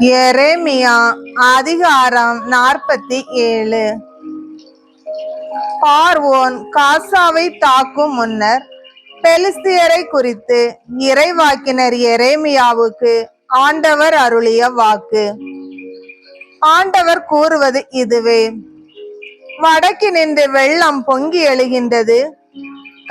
எரேமியா அதிகாரம் 47. பார்வோன் காசாவை தாக்கும் முன்னர் பெலிஸ்தியரை குறித்து இறைவாக்கினர் எரேமியாவுக்கு ஆண்டவர் அருளிய வாக்கு. ஆண்டவர் கூறுவது இதுவே: வடக்கினின்று வெள்ளம் பொங்கி எழுகின்றது,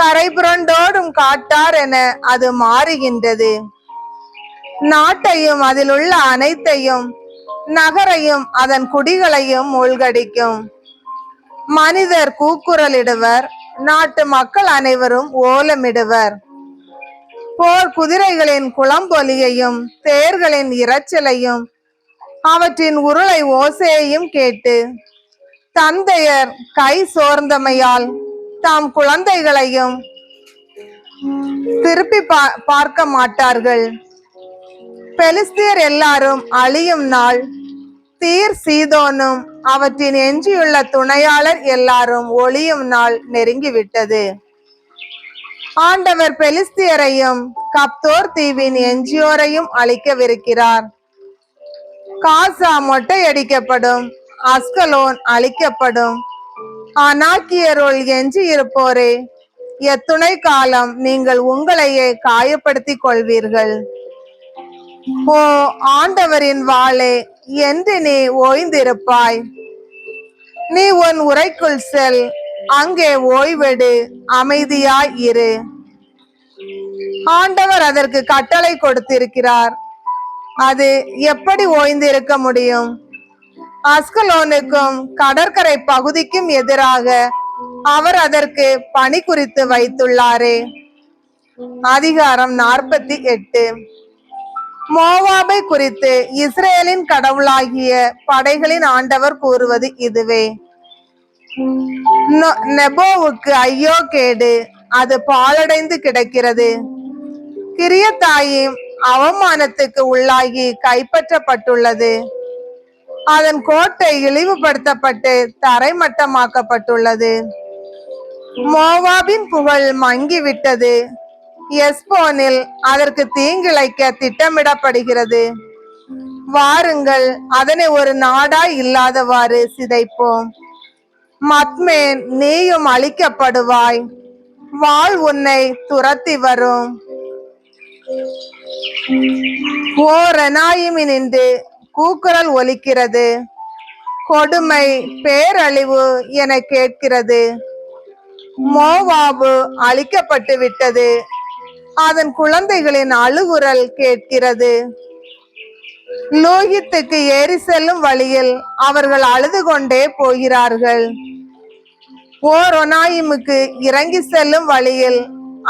கரை புரண்டோடும் காட்டார் என அது மாறுகின்றது. நாட்டையும் அதில் உள்ள அனைத்தையும், நகரையும் அதன் குடிகளையும் மூழ்கடிக்கும். மனிதர் கூக்குரலிடுவர், நாட்டு மக்கள் அனைவரும் ஓலமிடுவர். போர் குதிரைகளின் குளம்பொலியையும் தேர்களின் இரைச்சலையும் அவற்றின் உருளை ஓசையையும் கேட்டு தந்தையர் கை சோர்ந்தமையால் தாம் குழந்தைகளையும் திருப்பி பார்க்க மாட்டார்கள். பெலிஸ்தியர் எல்லாரும் அழியும் நாள், தீர் சீதோனும் அவற்றின் எஞ்சியுள்ள துணையாளர் எல்லாரும் ஒளியும் நாள் நெருங்கிவிட்டது. ஆண்டவர் பெலிஸ்தியரையும் கப்தோர் தீவின் எஞ்சியோரையும் அழிக்கவிருக்கிறார். காசா மொட்டையடிக்கப்படும், அஸ்கலோன் அழிக்கப்படும். அனாக்கியருள் எஞ்சி இருப்போரே, எத்துணை காலம் நீங்கள் உங்களையே காயப்படுத்திக் கொள்வீர்கள்? ஓ ஆண்டவரின் வாளே, என்று நீ ஓய்ந்திருப்பாய்? நீ உன் உரைக்குள் செல், அங்கே ஓய்வெடு, அமைதியாய் இரு. ஆண்டவர் அதற்கு கட்டளை கொடுத்திருக்கிறார். அது எப்படி ஓய்ந்திருக்க முடியும்? அஸ்கலோனுக்கும் கடற்கரை பகுதிக்கும் எதிராக அவர் அதற்கு பணி குறித்து வைத்துள்ளாரே. அதிகாரம் 48. மோவாபை குறித்து இஸ்ரேலின் கடவுளாகிய படைகளின் ஆண்டவர் கூறுவது இதுவே: நெபோவுக்கு ஐயோ கேடு, அது பாழடைந்து கிடக்கிறது. கிரியத்தாயிம் அவமானத்துக்கு உள்ளாகி கைப்பற்றப்பட்டுள்ளது. அதன் கோட்டை இழிவுபடுத்தப்பட்டு தரைமட்டமாக்கப்பட்டுள்ளது. மோவாபின் புகழ் மங்கிவிட்டது. எஸ்போனில் அதற்கு தீங்கிழைக்க திட்டமிடப்படுகிறது. வாருங்கள், அதனை ஒரு நாடாய் இல்லாதவாறு சிதைப்போம். மத்மேன், நீயும் அழிக்கப்படுவாய். வாள் உன்னை துரத்தி வரும். ஓரெனாயிமினின்று கூக்குரல் ஒலிக்கிறது. கொடுமை, பேரழிவு என கேட்கிறது. மோவாபு அழிக்கப்பட்டு விட்டது. அதன் குழந்தைகளின் அழுகுரல் கேட்கிறது. லோகித்துக்கு ஏறி செல்லும் வழியில் அவர்கள் அழுது கொண்டே போகிறார்கள். ஓரொனாயிமுக்கு இறங்கி செல்லும் வழியில்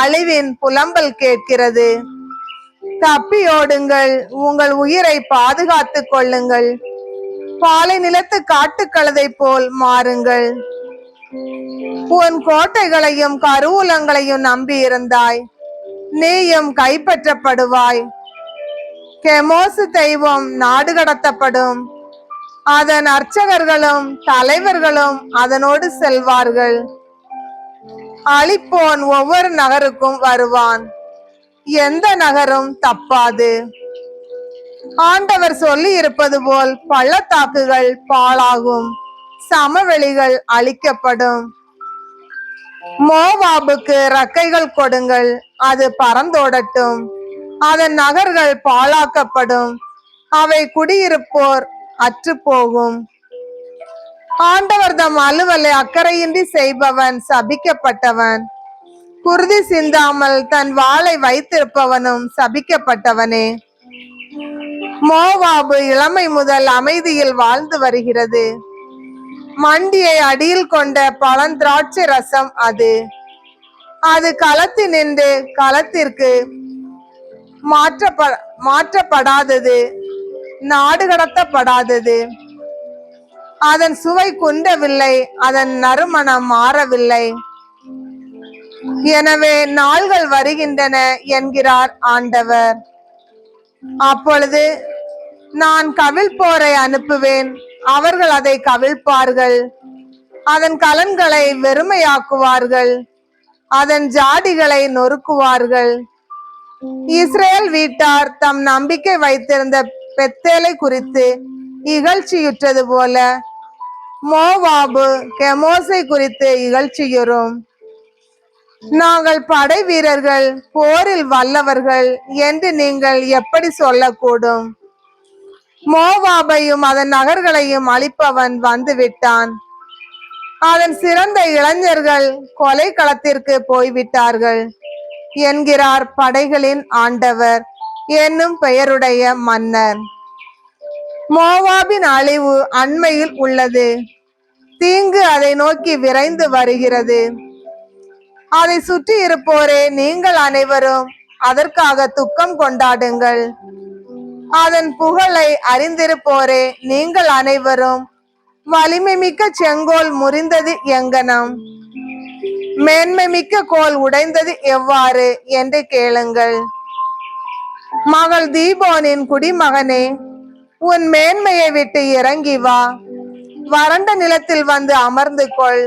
அழிவின் புலம்பல் கேட்கிறது. தப்பியோடுங்கள், உங்கள் உயிரை பாதுகாத்துக் கொள்ளுங்கள். பாலை நிலத்து காட்டுக்கழுதை போல் மாறுங்கள். உன் கோட்டைகளையும் கருவூலங்களையும் நம்பி இருந்தாய், நீயும் கைப்பற்றப்படுவாய். கெமோசு தெய்வம் நாடு கடத்தப்படும். அதன் அர்ச்சகர்களும் தலைவர்களும் அதனோடு செல்வார்கள். அழிப்போன் ஒவ்வொரு நகருக்கும் வருவான், எந்த நகரும் தப்பாது. ஆண்டவர் சொல்லி இருப்பது போல் பள்ளத்தாக்குகள் பாழாகும், சமவெளிகள் அழிக்கப்படும். மோவாபுக்கு ரக்கைகள் கொடுங்கள், அது பறந்தோடட்டும். அதன் நகர்கள் பாழாக்கப்படும், அவை குடியிருப்போர் அற்று போகும். ஆண்டவர் தம் அலுவலை அக்கறையின்றி செய்பவன் சபிக்கப்பட்டவன். குருதி சிந்தாமல் தன் வாளை வைத்திருப்பவனும் சபிக்கப்பட்டவனே. மோவாபு இளமை முதல் அமைதியில் வாழ்ந்து வருகிறது. மண்டியை அடியில் கொண்ட பழந்திராட்சை ரசம் அது. அது களத்தினின்று களத்திற்கு மாற்றப்படாதது, நாடு கடத்தப்படாதது. அதன் சுவை குன்றவில்லை, அதன் நறுமணம் மாறவில்லை. எனவே நாள்கள் வருகின்றன என்கிறார் ஆண்டவர். அப்பொழுது நான் கவிழ்ப்போரை அனுப்புவேன், அவர்கள் அதை கவிழ்ப்பார்கள். அதன் கலன்களை வெறுமையாக்குவார்கள், அதன் ஜாடிகளை நொறுக்குவார்கள். இஸ்ரேல் வீட்டார் தம் நம்பிக்கை வைத்திருந்த பெத்தேலை குறித்து இகழ்ச்சியுற்றது போல மோவாபு கெமோசை குறித்து இகழ்ச்சியுறும். நாங்கள் படை வீரர்கள், போரில் வல்லவர்கள் என்று நீங்கள் எப்படி சொல்லக்கூடும்? மோவாபையும் அதன் நகர்களையும் அழிப்பவன் வந்து விட்டான். அதன் சிறந்த இளைஞர்கள் கொலை களத்திற்கு போய்விட்டார்கள் என்கிறார் படைகளின் ஆண்டவர் என்னும் பெயருடைய மன்னர். மோவாபின் அழிவு அண்மையில் உள்ளது. தீங்கு அதை நோக்கி விரைந்து வருகிறது. அதை சுற்றி இருப்போரே, நீங்கள் அனைவரும் அதற்காக துக்கம் கொண்டாடுங்கள். அதன் புகழை அறிந்திருப்போரே, நீங்கள் அனைவரும் வலிமை மிக்க செங்கோல் முறிந்தது எங்கனம், மேன்மை மிக்க கோல் உடைந்தது எவ்வாறு என்று கேளுங்கள். மகள் தீபோனின் குடிமகனே, உன் மேன்மையை விட்டு இறங்கி வா, வறண்ட நிலத்தில் வந்து அமர்ந்து கொள்.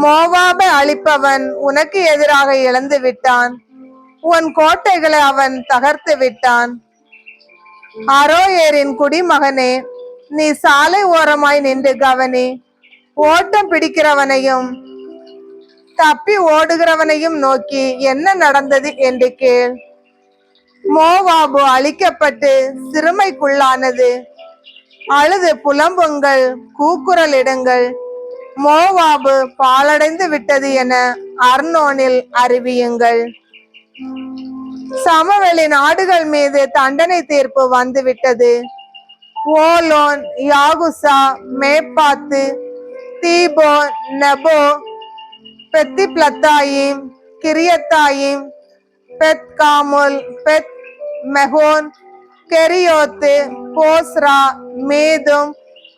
மோவாபை அழிப்பவன் உனக்கு எதிராக இழந்து விட்டான். உன் கோட்டைகளை அவன் தகர்த்து விட்டான். அரோயேரின் குடிமகனே, நீ சாலை ஓரமாய் நின்று கவனி. ஓட்டம் பிடிக்கிறவனையும் தப்பி ஓடுகிறவனையும் நோக்கி என்ன நடந்தது என்று கேள். மோவாபு அழிக்கப்பட்டு சிறுமைக்குள்ளானது. அழுது புலம்புங்கள், கூக்குரலிடுங்கள். மோவாபு பாழடைந்து விட்டது என அர்னோனில் அறிவியுங்கள். சமவெளி நாடுகள் மீது தண்டனை தீர்ப்பு வந்துவிட்டது. ஓலோன், யாகுசா, மேப்பாத்து, தீபோ, நெபோ, பெத்திப்லத்தாயிம், கிரியத்தாயிம், பெத் காமுல், பெத் மெகோன், கெரியோத்து, போஸ்ரா, மேதும்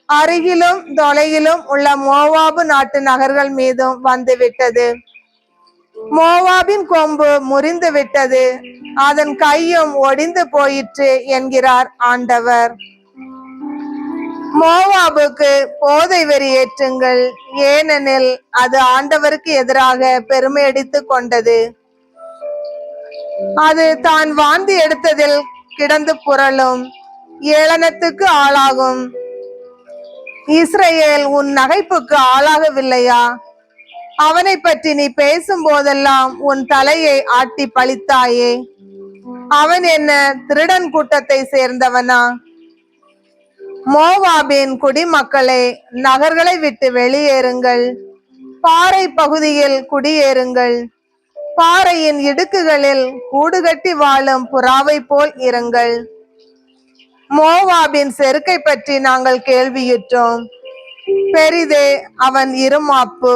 அருகிலும் தொலையிலும் உள்ள மோவாபு நாட்டு நகர்கள் மீதும் வந்துவிட்டது. மோவாபின் கொம்பு முறிந்து விட்டது, அதன் கையும் ஒடிந்து போயிற்று என்கிறார் ஆண்டவர். மோவாபுக்கு போதை வெறி ஏற்றுங்கள், ஏனெனில் அது ஆண்டவருக்கு எதிராக பெருமை அடித்துக் கொண்டது. அது தான் வாந்தி எடுத்ததில் கிடந்து புரளும், ஏளனத்துக்கு ஆளாகும். இஸ்ரேல் உன் நகைப்புக்கு ஆளாகவில்லையா? அவனை பற்றி நீ பேசும் போதெல்லாம் உன் தலையை ஆட்டி பழித்தாயே. அவன் என்ன திருடன் கூட்டத்தை சேர்ந்தவனா? மோவாபின் குடிமக்களே, நகர்களை விட்டு வெளியேறுங்கள். பாறை பகுதியில் குடியேறுங்கள். பாறையின் இடுக்குகளில் கூடுகட்டி வாழும் புறாவை போல் இருங்கள். மோவாபின் செருக்கை பற்றி நாங்கள் கேள்வியுற்றோம். பெரிதே அவன் இருமாப்பு,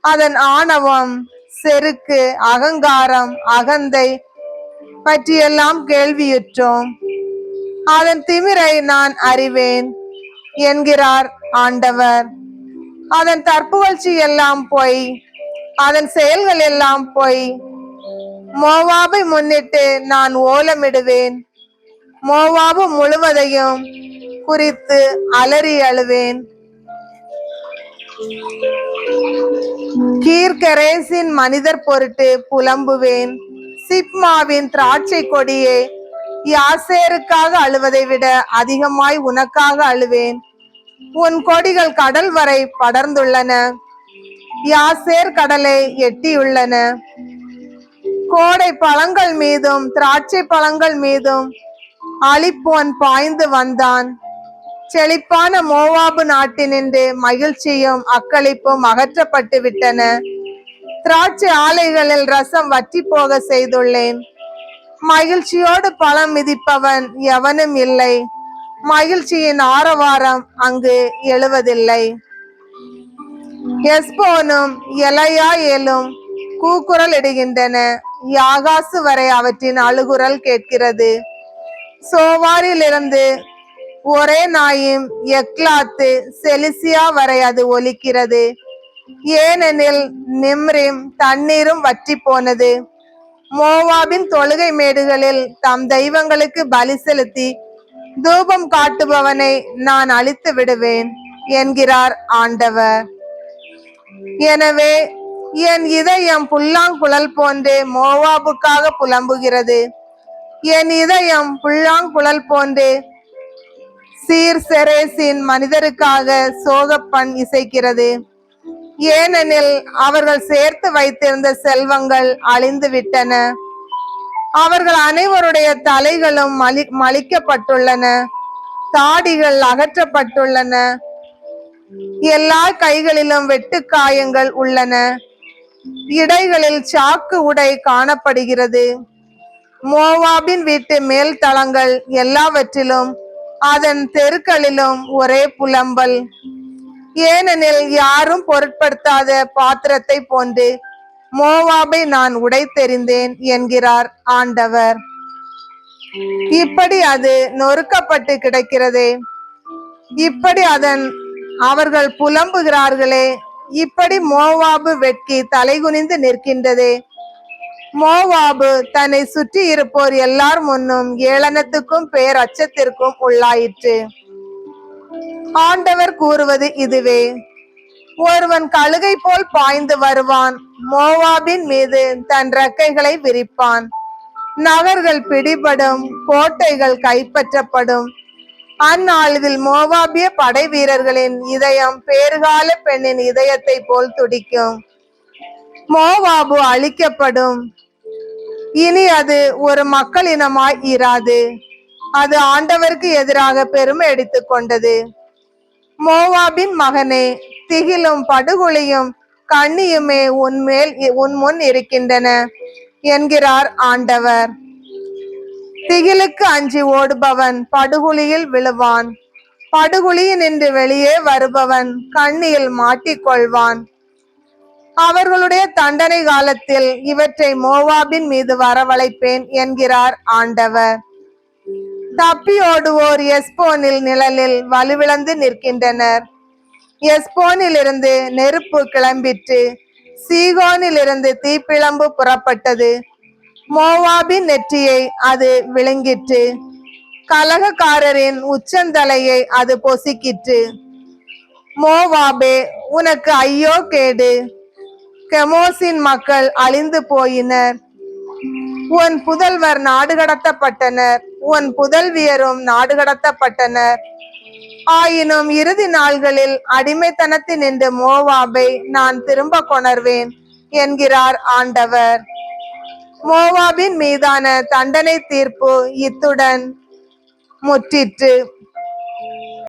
அதன் ஆணவம், செருக்கு, அகங்காரம், அகந்தை பற்றியெல்லாம் கேள்வியுற்றோம். அதன் திமிரை நான் அறிவேன் என்கிறார் ஆண்டவர். அதன் தற்புகழ்ச்சி எல்லாம் பொய், அதன் செயல்கள் எல்லாம் பொய். மோவாபை முன்னிட்டு நான் ஓலமிடுவேன். மோவாபு முழுவதையும் குறித்து அலறி அழுவேன். கீர்கரேசின் மனிதர் பொருட்டு புலம்புவேன். சிப்மாவின் திராட்சை கொடியே, யாசேருக்காக அழுவதை விட அதிகமாய் உனக்காக அழுவேன். உன் கொடிகள் கடல் வரை படர்ந்துள்ளன, யாசேர் கடலை எட்டியுள்ளன. கோடை பழங்கள் மீதும் திராட்சை பழங்கள் மீதும் அழிப்போன் பாய்ந்து வந்தான். செழிப்பான மோவாபு நாட்டினின்று மகிழ்ச்சியும் அக்களிப்பும் அகற்றப்பட்டு விட்டன. திராட்சை ஆலைகளில் ரசம் வற்றி போக செய்துள்ளேன். மகிழ்ச்சியோடு பழம் மிதிப்பவன் எவனும் இல்லை. மகிழ்ச்சியின் ஆரவாரம் அங்கு எழுவதில்லை. எஸ்போனும் எலையாயேலும் கூக்குரல் இடுகின்றன. யாகாசு வரை அவற்றின் அழுகுரல் கேட்கிறது. சோவாரிலிருந்து ஒரே நாயும் எக்லாத்து செலிசியா வரை அது ஒலிக்கிறது. ஏனெனில் நிம்ரிம் தண்ணீரும் வற்றி போனது. மோவாபின் தொழுகை மேடுகளில் தம் தெய்வங்களுக்கு பலி செலுத்தி தூபம் காட்டுபவனை நான் அழித்து விடுவேன் என்கிறார் ஆண்டவர். எனவே என் இதயம் புல்லாங்குழல் போன்றே மோவாபுக்காக புலம்புகிறது. என் இதயம் புல்லாங்குழல் போன்று சீர் செரேசின் மனிதருக்காக சோகப்பண் இசைக்கிறது. ஏனெனில் அவர்கள் சேர்த்து வைத்திருந்த செல்வங்கள் அழிந்து விட்டன. அவர்கள் அனைவருடைய தலைகளும் மலிக்கப்பட்டுள்ளன, தாடிகள் அகற்றப்பட்டுள்ளன, எல்லா கைகளிலும் வெட்டுக்காயங்கள் உள்ளன, இடைகளில் சாக்கு உடை காணப்படுகிறது. மோவாபின் வீட்டு மேல் தளங்கள் எல்லாவற்றிலும் அதன் தெருக்களிலும் ஒரே புலம்பல். ஏனெனில் யாரும் பொருட்படுத்தாத பாத்திரத்தை போன்று மோவாபை நான் உடைத்தெறிந்தேன் என்கிறார் ஆண்டவர். இப்படி அது நொறுக்கப்பட்டு கிடக்கிறதே, இப்படி அவர்கள் புலம்புகிறார்களே, இப்படி மோவாபு வெட்கி தலைகுனிந்து நிற்கின்றதே. மோவாபு தன்னை சுற்றி இருப்போர் எல்லார் முன்னும் ஏளனத்துக்கும் பேர் அச்சத்திற்கும் உள்ளாயிற்று. ஆண்டவர் கூறுவது இதுவே: ஒருவன் கழுகை போல் பாய்ந்து வருவான், மோவாபின் மீது தன் ரெக்கைகளை விரிப்பான். நகர்கள் பிடிபடும், கோட்டைகள் கைப்பற்றப்படும். அந்நாளில் மோவாபிய படை வீரர்களின் இதயம் பேறுகால பெண்ணின் இதயத்தை போல் துடிக்கும். மோவாபு அழிக்கப்படும். இனி அது ஒரு மக்களினமாய் இராது. அது ஆண்டவருக்கு எதிராக பெருமை எடுத்துக் கொண்டது. மோவாபின் மகனே, திகிலும் படுகொலியும் கண்ணியுமே உன் முன் இருக்கின்றன என்கிறார் ஆண்டவர். திகிலுக்கு அஞ்சி ஓடுபவன் படுகுழியில் விழுவான். படுகுழியில் நின்று வெளியே வருபவன் கண்ணியில் மாட்டிக்கொள்வான். அவர்களுடைய தண்டனை காலத்தில் இவற்றை மோவாபின் மீது வரவழைப்பேன் என்கிறார் ஆண்டவர். தப்பியோடுவோர் எஸ்போனில் நிழலில் வலுவிழந்து நிற்கின்றனர். எஸ்போனில் இருந்து நெருப்பு கிளம்பிற்று, சீகோனில் இருந்து தீப்பிழம்பு புறப்பட்டது. மோவாபின் நெற்றியை அது விழுங்கிற்று, கலகக்காரரின் உச்சந்தலையை அது பொசுக்கிற்று. மோவாபே, உனக்கு ஐயோ கேடு! கெமோசின் மக்கள் அழிந்து போயினர். உன் புதல்வர் நாடு கடத்தப்பட்டனர், உன் புதல்வியரும் நாடு கடத்தப்பட்டனர். ஆயினும் இறுதி நாள்களில் அடிமைத்தனத்தினின்று மோவாபை நான் திரும்ப கொணர்வேன் என்கிறார் ஆண்டவர். மோவாபின் மீதான தண்டனை தீர்ப்பு இத்துடன் முற்றிற்று.